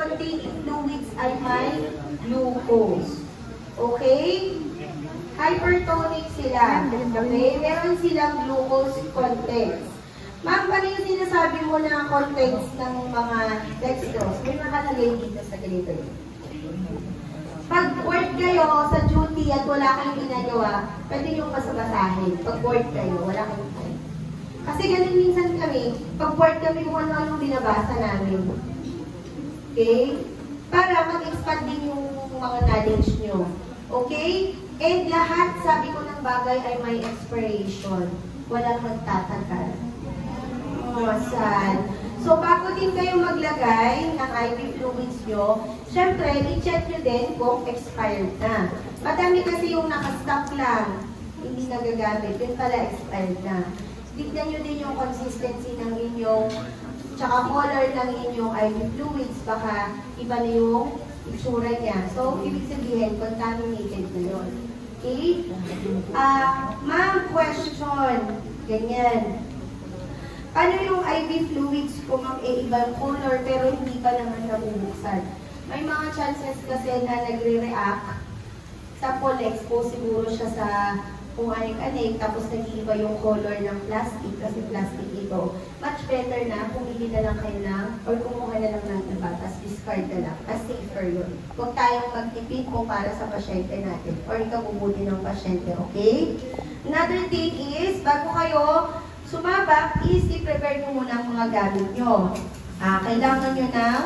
containing fluids ay may glucose. Okay? Hypertonic sila. Okay? Meron silang glucose contents. Ma'am, paano yung sinasabi mo na contents ng mga dextrose? May nakalagay dito sa ganito. Pag work kayo sa duty at wala kayong ginagawa, pwede nyo basahin. Pag work kayo, wala kayong time. Kasi ganun minsan kami, pag work kami kung ano yung binabasa namin. Okay? Para mag-expand din yung mga knowledge nyo. Okay? And lahat, sabi ko ng bagay ay may expiration. Walang magtatagal. Masan. So, bago din kayo maglagay ng IV fluids nyo, syempre, i-check nyo din kung expired na. Madami kasi yung nakastock lang, hindi nagagamit. Yun pala expired na. Tignan nyo din yung consistency ng inyong, tsaka color ng inyong IV fluids, baka iba na yung itsura niya. So, ibig sabihin, contaminated na yun. Okay? Ma'am, question. Ganyan. Paano yung IV fluids kung ibang color pero hindi pa naman nabubuksan? May mga chances kasi na nagre-react sa expose siguro siya sa kung anik-anik tapos nag-iiba yung color ng plastic kasi plastic ito. Much better na kung hindi na lang kayo ng or kumuha na lang ng iba tapos discard na lang. As safer yun. Huwag tayong magtipid kung para sa pasyente natin or ikabubuti ng pasyente, okay? Another thing is, bago kayo sumabak is i-prepare nyo muna ang mga gamit nyo. Kailangan nyo ng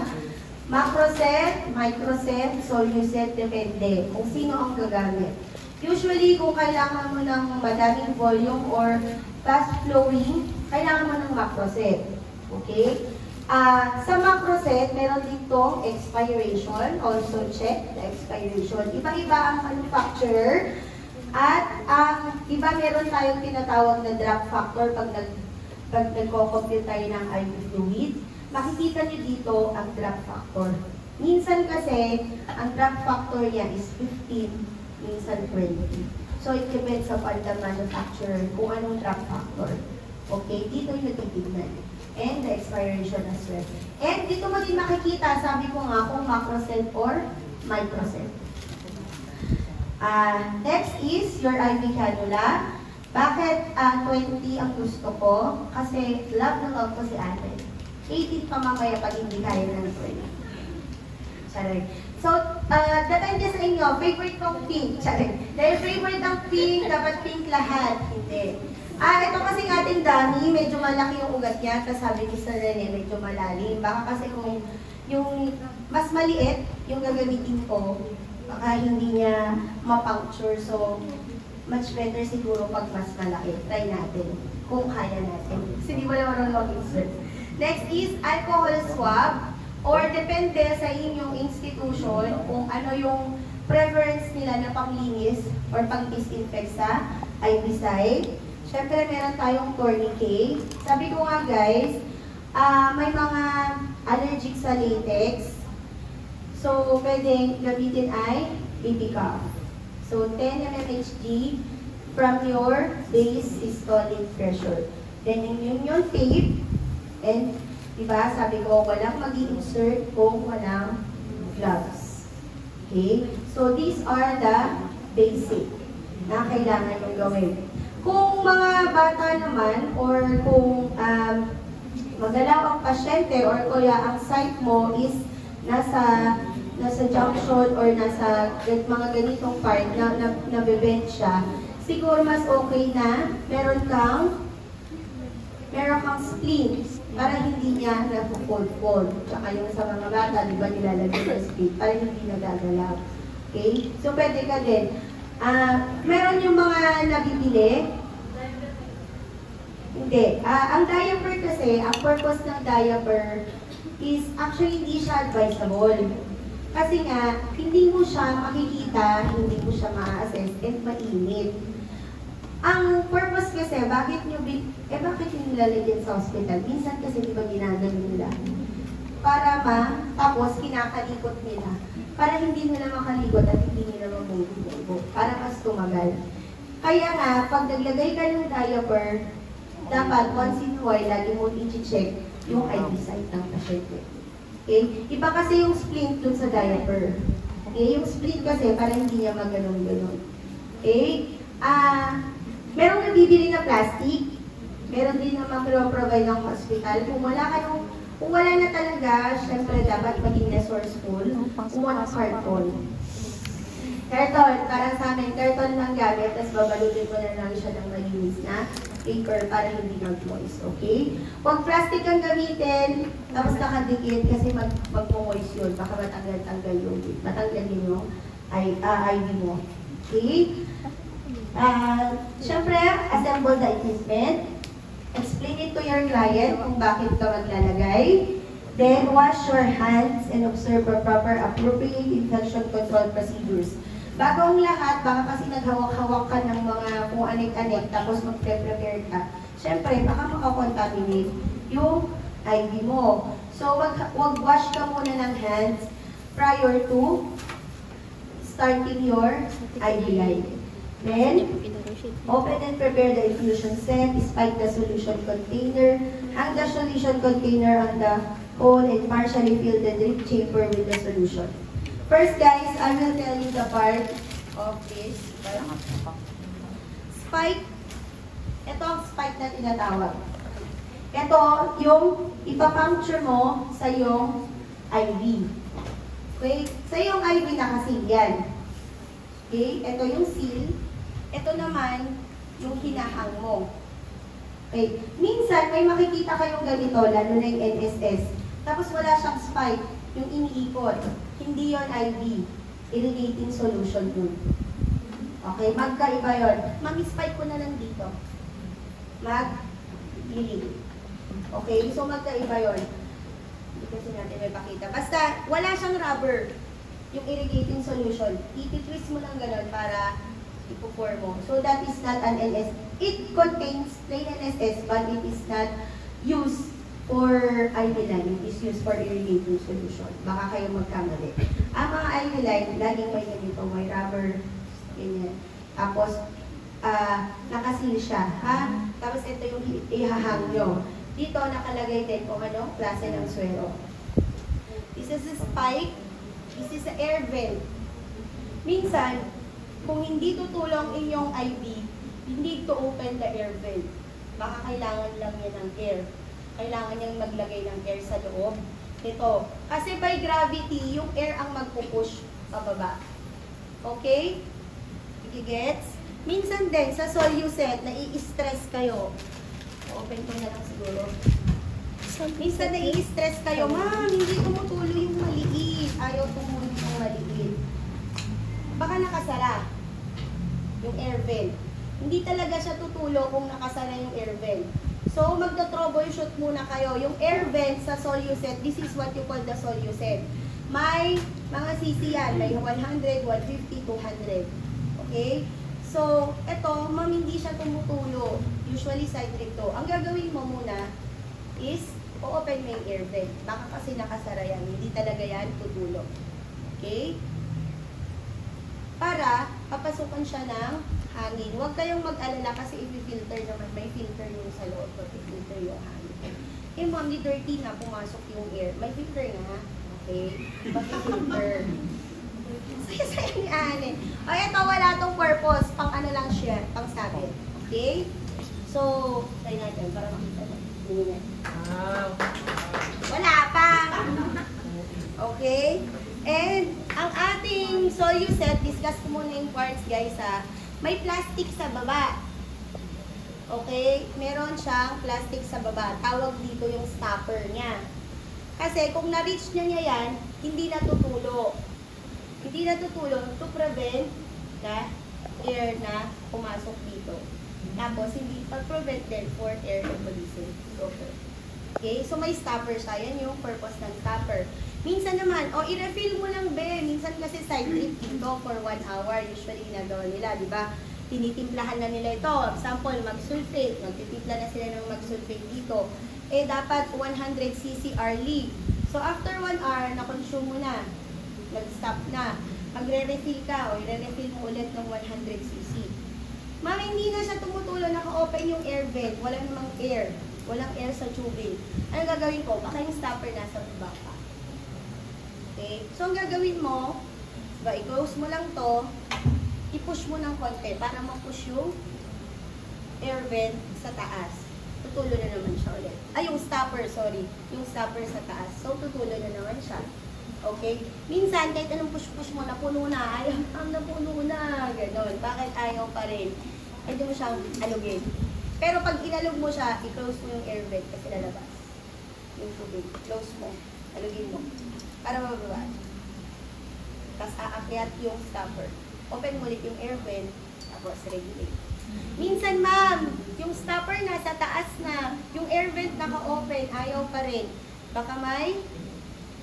macroset, microset, soluset, depende kung sino ang gagamit. Usually, kung kailangan mo ng madaming volume or fast flowing, kailangan mo ng macroset. Okay? Sa macroset, meron ditong expiration. Also check the expiration. Iba-iba ang manufacturer. At ang iba meron tayong tinatawag na drop factor pag nagko-compute tayo ng IV fluid. Makikita nyo dito ang drop factor. Minsan kasi, ang drop factor niya is 15, minsan 20. So, it depends upon the manufacturer kung anong drop factor. Okay, dito yung titignan. And the expiration as well. And dito mo din makikita, sabi ko nga kung macrocell or microcell. Next is your IV cannula. Bakit 20 ang gusto ko? Kasi love na love ko si ate. 18 pa mamaya pag hindi kaya ng 20. Sorry. So, depende sa inyo. Favorite kong pink. Sorry. Dahil favorite ang pink, dapat pink lahat. Hindi. Ito kasi ating dami, medyo malaki yung ugat niya. Tapos sabi ni Sir Rene, medyo malalim. Baka kasi kung yung mas maliit, yung gagamitin ko, baka hindi niya ma-puncture. So, much better siguro pag mas malaki. Try natin. Kung kaya natin. Kasi di ba naman ang insert. Next is alcohol swab. Or depende sa inyong institution kung ano yung preference nila na panglinis or pang-disinfect sa IV site. Siyempre, meron tayong tourniquet. Sabi ko nga guys, may mga allergic sa latex. So, pwedeng gamitin ay baby cuff. So, 10 mmHg from your base systolic pressure. Then, yung union tape. And, diba, sabi ko, walang mag-i-insert kung walang gloves. Okay? So, these are the basic na kailangan yung gawin. Kung mga bata naman, or kung magalaw ang pasyente, or kaya ang site mo is nasa junction or nasa mga ganitong part na bebend siya, siguro mas okay na meron kang splints para hindi niya nag-fold-fold. Tsaka yung sa mga bata, di ba nilalagay sa splint para hindi nagagalaw. Okay? So, pwede ka din. Meron yung mga nabibili. Hindi. Ang diaper kasi, ang purpose ng diaper is actually hindi siya advisable. Kasi nga, hindi mo siya makikita, hindi mo siya ma-assess, and mainit. Ang purpose kasi, bakit nyo nilalagyan sa hospital? Minsan kasi di ba ginagano nila? Para tapos kinakalikot nila. Para hindi nila makalikot at hindi nila mabububo. Para mas tumagal. Kaya nga, pag naglagay ka ng diaper, dapat once in a while, lagi mo i-check yung IV site ng pasyente. Okay? Iba kasi yung splint dun sa diaper. Okay? Yung splint kasi parang hindi niya maganon-ganon. Okay? Merong nabibili na plastic. Meron din naman provide ng hospital. Kung wala na talaga, syempre dapat maging resourceful. Kumuha ng karton. Karton, para sa amin, karton lang gamit, tapos babalutin mo na lang siya ng malinis na paper para hindi mag-moist, okay? Huwag plastic ang gamitin, tapos nakadikit kasi mag-moist yun. Baka matanggalin yung IV mo. Okay? Syempre, assemble the equipment. Explain it to your client kung bakit ka maglalagay. Then, wash your hands and observe for proper appropriate infection control procedures. Bago ang lahat, baka kasi naghawak-hawak ka ng mga kung anik-anik, tapos mag-prepare ka. Siyempre, baka makakontaminate yung IV mo. So, wag wash ka muna ng hands prior to starting your IV line. Then, open and prepare the infusion set, spike the solution container, hang the solution container on the hole, and partially fill the drip chamber with the solution. First, guys, I will tell you the part of this. Spike. Ito ang spike na tinatawag. Ito yung ipapuncture mo sa yung IV. Okay? Sa yung IV nakasil yan. Okay? Ito yung seal. Ito naman yung hinahang mo. Okay? Minsan, may makikita kayong ganito, lalo na yung NSS. Tapos wala siyang spike, yung iniikot. Hindi yon IV. Irrigating solution dun. Okay? Magkaiba yun. Mami-spike ko na lang dito. Mag-ilig. Okay? So, magkaiba yun. Hindi kasi natin may pakita. Basta, wala siyang rubber. Yung irrigating solution. Ititwist mo lang gano'n para ipo-pour mo. So, that is not an NS. It contains plain NSS, but it is not used for IV line. It is used for irrigating solution. Baka kayo magkamali. Ang mga IV line, laging may ganito, may rubber, ganyan. Tapos, nakasil siya, ha? Tapos ito yung ihahang nyo. Dito, nakalagay din kung anong klase ng swero. This is a spike. This is a air vent. Minsan, kung hindi tutulong inyong IV, hindi to open the air vent. Baka kailangan lang yan ng air. Kailangan niyang maglagay ng air sa loob. Ito. Kasi by gravity, yung air ang magpupush pababa. Okay? Gets? Minsan din, sa Soluset, nai-stress kayo. Open ko na lang siguro. Minsan nai-stress kayo, ma'am, hindi tumutulo yung maliit. Ayaw tumulo yung maliit. Baka nakasara yung air vent. Hindi talaga siya tutulo kung nakasara yung air vent. So, magta-troubleshoot muna kayo. Yung air vent sa Soluset, this is what you call the Soluset. May mga CC yan. May 100, 150, 200. Okay? So, ito, ma'am, hindi siya tumutulo. Usually, side trip to. Ang gagawin mo muna is, o-open mo yung air vent. Baka kasi nakasara yan. Hindi talaga yan tutulo. Okay? Para, papasukan siya ng hangin. Huwag kayong mag-alala kasi i-filter naman. May filter yung sa loob. I-filter yung hangin. Eh, ma'am, di dirty na pumasok yung air. May filter na. Okay? Pag-filter. Saya-saya ni Ane. O, eto, wala tong purpose. Pang ano lang siya. Pang sabit. Okay? So, try natin para makita natin. Wala pa. Okay? And, ang ating Soluset, discuss ko muna yung parts, guys, ha. May plastic sa baba. Okay? Meron siyang plastic sa baba. Tawag dito yung stopper niya. Kasi kung na-reach niya yan, hindi natutulo. Hindi natutulo to prevent na air na pumasok dito. Tapos, hindi pag-prevent din for air embolism. Okay? So, may stopper siya. Yan yung purpose ng stopper. Minsan naman, i-refill mo lang, be. Minsan kasi side trip dito for 1 hour. Usually, ginagawa nila, di ba? Tinitimplahan na nila ito. Example, mag-sulfate. Magtitimpla na sila ng mag-sulfate dito. Eh, dapat 100 cc hourly. So, after 1 hour, na-consume mo na. Nag-stop na. Magre-refill ka, o i-refill mo ulit ng 100 cc. Ma'am, hindi na siya tumutulo. Naka-open yung air vent. Walang namang air. Walang air sa tubing. Ano gagawin ko? Baka yung stopper nasa baba pa. Okay? So, ang gagawin mo, i-close mo lang to, i-push mo ng konti para ma-push yung air vent sa taas. Tutulo na naman siya ulit. Ay, yung stopper, sorry. Yung stopper sa taas. So, tutulo na naman siya. Okay? Minsan, kahit anong push-push mo, napuno na. Ayaw, napuno na. Ganon. Bakit ayaw pa rin? Pwede mo siyang alugin. Pero pag inalog mo siya, i-close mo yung air vent kasi lalabas. Yung tubig. Close mo. Alugin mo. Para mababa. Tapos aakyat yung stopper. Open mo ulit yung air vent. Tapos regulate. Minsan, ma'am, yung stopper nasa taas na. Yung air vent naka-open. Ayaw pa rin. Baka may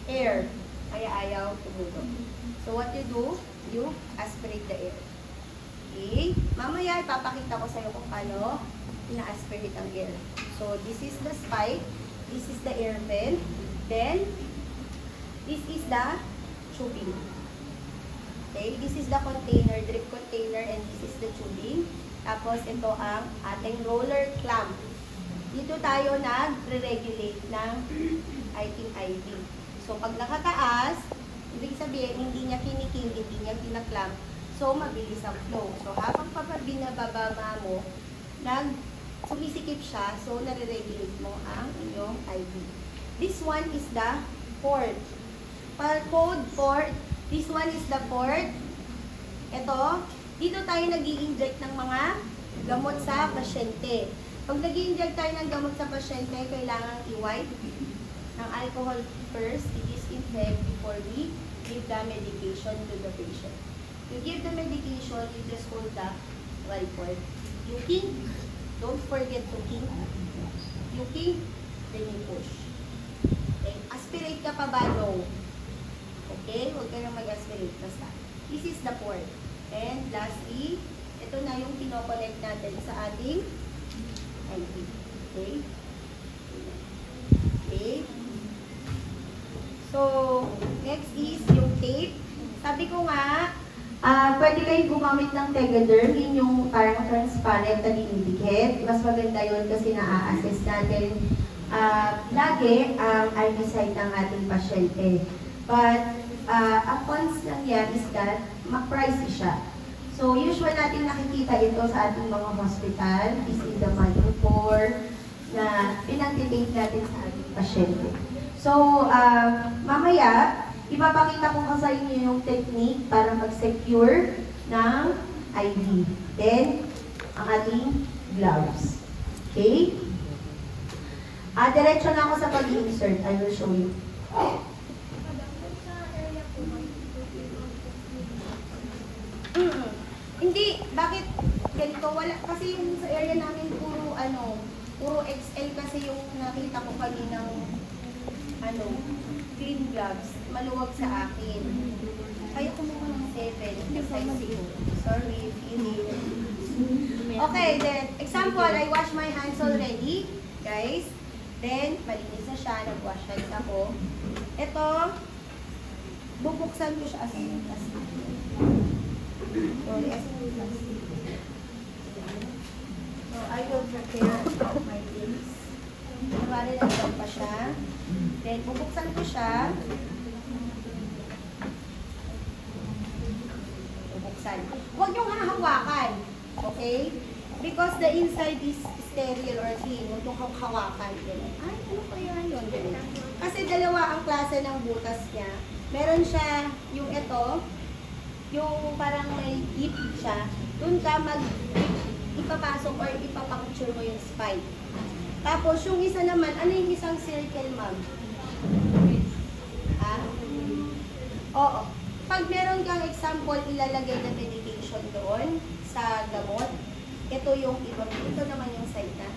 air. Kaya ayaw tumulo. So, what you do? You aspirate the air. Okay? Mamaya, ipapakita ko sa'yo kung paano ina-aspirate ang air. So, this is the spike. This is the air vent. Then, this is the tubing. Okay? This is the container, drip container, and this is the tubing. Tapos, ito ang ating roller clamp. Dito tayo nag-regulate ng ating IV. So, pag nakataas, ibig sabihin, hindi niya kiniking, hindi niya kinaklamp. So, mabilis ang flow. So, habang binababa mo, sumisikip siya, so, nare-regulate mo ang inyong IV. This one is the port. Code port. This one is the port. Ito, dito tayo nag-i-inject ng mga gamot sa pasyente. Pag nag-i-inject tayo ng gamot sa pasyente, kailangan i-wipe ng alcohol first, i-disinfect before we give the medication to the patient. You give the medication, you just hold the port. You king, don't forget to king. You king, then you push. Okay? Aspirate ka pa ba? No. Okay? Huwag ka nang mag-aspirate. Basta. This is the port. And lastly, ito na yung pinoconnect natin sa ating IV. Okay? Okay? So, next is yung tape. Sabi ko nga, pwede kayong gumamit ng Tegaderm, yun yung parang transparent na dinidikit. Mas maganda yun kasi na-assess natin lagi ang IV site ng ating pasyente. But, ang cons lang yan is that ma-pricey siya. So, usual natin nakikita ito sa ating mga hospital. This is the module 4 na pinag-debate natin sa ating pasyente. So, mamaya, ipapakita ko sa inyo yung technique para mag-secure ng IV. Then, ang ating gloves. Okay? Diretso na ako sa pag-insert. I will show you. Hindi, bakit ganito? Wala, kasi yung sa area namin puro XL kasi yung nakita ko kaninang green gloves, maluwag sa akin. Kaya kumuha ng 7, kasi sorry, feeling. Okay, then, example, I wash my hands already, guys. Then, malinis na siya, nag-wash hands ako. Ito, bubuksan ko siya as sorry, so, I will prepare my things. Nabali na lang pa siya. Then, bubuksan ko siya. Bubuksan. Huwag niyong hahawakan. Okay? Because the inside is sterile or clean. Huwag niyong hawakan. Ay, ano kaya yun? Kasi dalawa ang klase ng butas niya. Meron siya yung ito, yung parang may dip siya. Doon ka ipapasok or ipapuncture mo yung spike. Tapos, yung isa naman, ano yung isang circle, ma'am? Oo. Pag meron kang example, ilalagay na medication doon sa gamot, ito yung ibang, ito naman yung side na.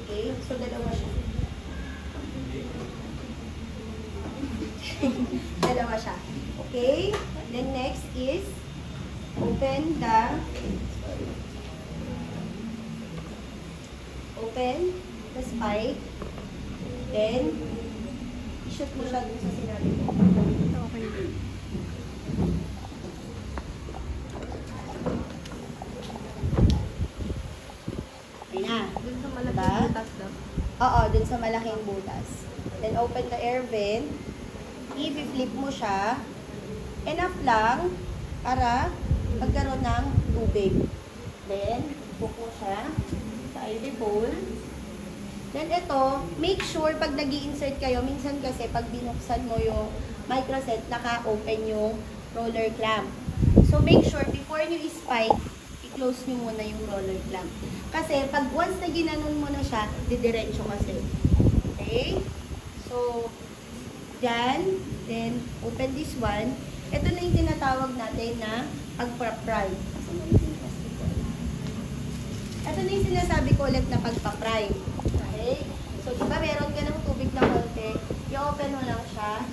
Okay? So, dalawa siya. Dalawa siya. Okay? Then, next is, open the spike. Then, i-shoot mo siya dun sa sinabi ko. Okay. Okay na. Dun sa malaking butas daw. Oo, dun sa malaking butas. Then, open the air vent. i-flip mo siya. Enough lang para magkaroon ng tubig. Then, hook mo siya sa IV bowl. Then ito, make sure pag nag-i-insert kayo, minsan kasi pag binuksan mo yung microset, naka-open yung roller clamp. So make sure before you spike, i-close nyo muna yung roller clamp. Kasi pag once na ginanon mo na siya, didiretso kasi. Okay? So, dyan. Then, open this one. Ito na yung tinatawag natin na pagpa-prime. Ito na yung sinasabi ko ulit na pagpa-prime. Okay? So, diba meron ka ng tubig na konti, i-open mo lang siya,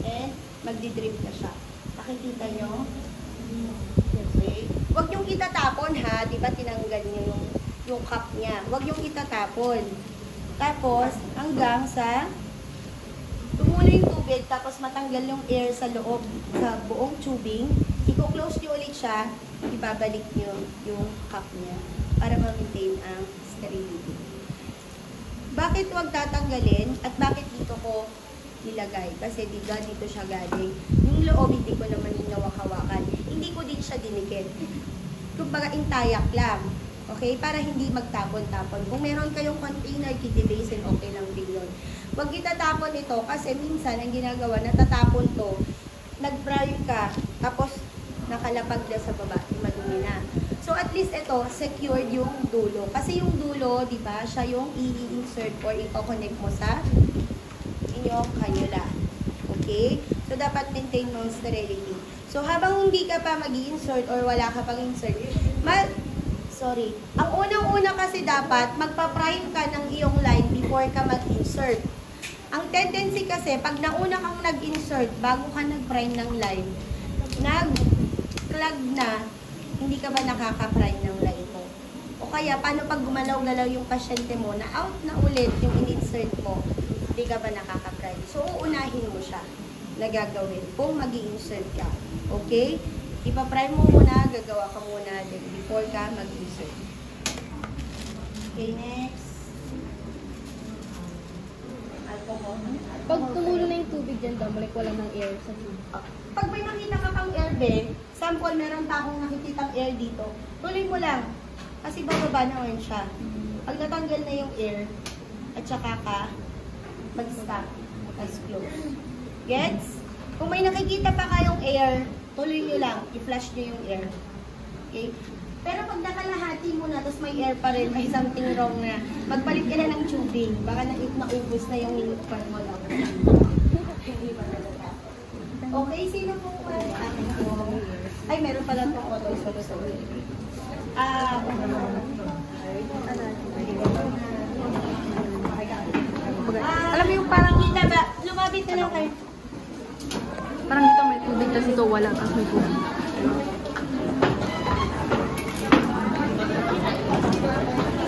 and magdi-drip na siya. Nakikita nyo? Okay? Huwag yung itatapon ha, diba tinanggal nyo yung cup niya. Huwag yung itatapon. Tapos, hanggang sa tumulo yung tubig, tapos matanggal yung air sa loob, sa buong tubing, i-close nyo ulit siya, ibabalik nyo yung cup niya para ma-maintain ang sterility. Bakit huwag tatanggalin at bakit dito ko nilagay? Kasi dito siya galing. Yung loob, hindi ko naman hinawak-hawakan. Hindi ko din siya dinikit. Kumbaga, intayak lang. Okay? Para hindi magtapon-tapon. Kung meron kayong container, kitty basin, okay lang din yun. Huwag itatapon ito kasi minsan ang ginagawa, natatapon to, nag-prime ka, tapos nakalapag na sa baba, madumi na. So at least ito, secured yung dulo. Kasi yung dulo, di ba, siya yung i-insert or i-connect mo sa inyong cannula. Okay? So dapat maintain mo sterility. So habang hindi ka pa mag-i-insert or wala ka pang insert, ang unang-una kasi dapat magpa-prime ka ng iyong line before ka mag-insert. Ang tendency kasi, pag nauna kang nag-insert, bago ka nag-prime ng line, nag-clog na, hindi ka ba nakaka-prime ng line mo? O kaya, paano pag gumalaw-galaw yung pasyente mo, na out na ulit yung in-insert mo, hindi ka ba nakaka-prime? So, uunahin mo siya na gagawin kung mag-i-insert ka. Okay? Ipa-prime mo muna, gagawa ka muna before ka mag-insert. Okay, next. Alcohol. Pag tumulo na yung tubig dyan daw, balik wala ng air sa tubig. Pag may nakita ka pang air bed, sample meron pa akong nakikitang air dito, tuloy mo lang. Kasi bababa naman siya. Pag natanggal na yung air, at saka ka, mag-stop, mag-close. Gets? Kung may nakikita pa kayong air, tuloy nyo lang, i-flush nyo yung air. Okay? Pero pag nakalahati mo na, tapos may air pa rin, may something wrong na, magpalit ka na ng tubing. Baka naubos na yung minute pa mo lang. Okay, sino po ba? Ay, meron pala itong auto. Alam mo yung parang kita ba? Lumabit na lang kayo. parang dito may tubig, tapos ito wala. Tapos may tubig.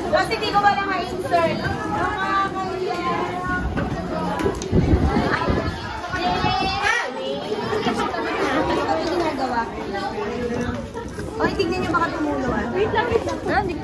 Kasi di ko wala ma-insert. Ginagawa. O, tignan niyo baka tumulo. Wait lang.